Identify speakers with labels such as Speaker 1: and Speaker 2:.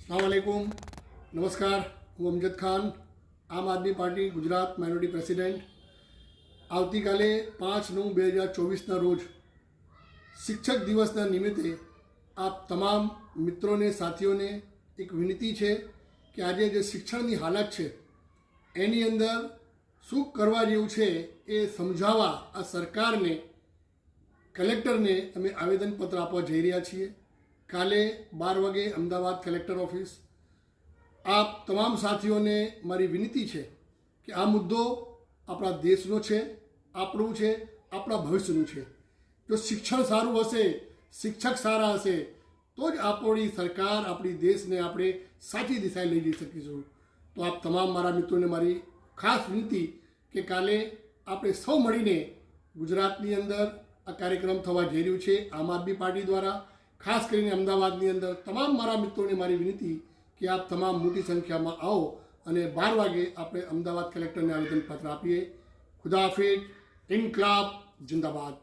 Speaker 1: अस्सलामुअलैकुम, नमस्कार। હું અમજદ ખાન, આમ આદમી પાર્ટી ગુજરાત માઇનોરિટી પ્રેસિડેન્ટ। આવતીકાલે 5/9/2024ના રોજ શિક્ષક દિવસના નિમિત્તે આપ તમામ મિત્રોને, સાથીઓને એક વિનંતી છે કે આજે જે શિક્ષણની હાલત છે એની અંદર શું કરવા જેવું છે એ સમજાવવા આ સરકારને, કલેક્ટરને અમે આવેદનપત્ર આપવા જઈ રહ્યા છીએ। કાલે 12 વાગે અમદાવાદ કલેક્ટર ઓફિસ। આપ તમામ સાથીઓને મારી વિનંતી છે કે આ મુદ્દો આપણા દેશનો છે, આપણું છે, આપણા ભવિષ્યનું છે। જો શિક્ષણ સારું હશે, શિક્ષક સારા હશે તો જ આપણી સરકાર, આપણી દેશને આપણે સાચી દિશાએ લઈ જઈ શકીશું। તો આપ તમામ મારા મિત્રોને મારી ખાસ વિનંતી કે કાલે આપણે સૌ મળીને ગુજરાતની અંદર આ કાર્યક્રમ થવા જઈ રહ્યું છે આમ આદમી પાર્ટી દ્વારા। ખાસ કરીને અમદાવાદની અંદર તમામ મારા મિત્રોને મારી વિનંતી કે આપ તમામ મોટી સંખ્યામાં આવો અને 12 વાગે આપણે અમદાવાદ કલેક્ટરને આવેદનપત્ર આપીએ। ખુદા હાફિઝ, ઇન્કલાબ જિંદાબાદ।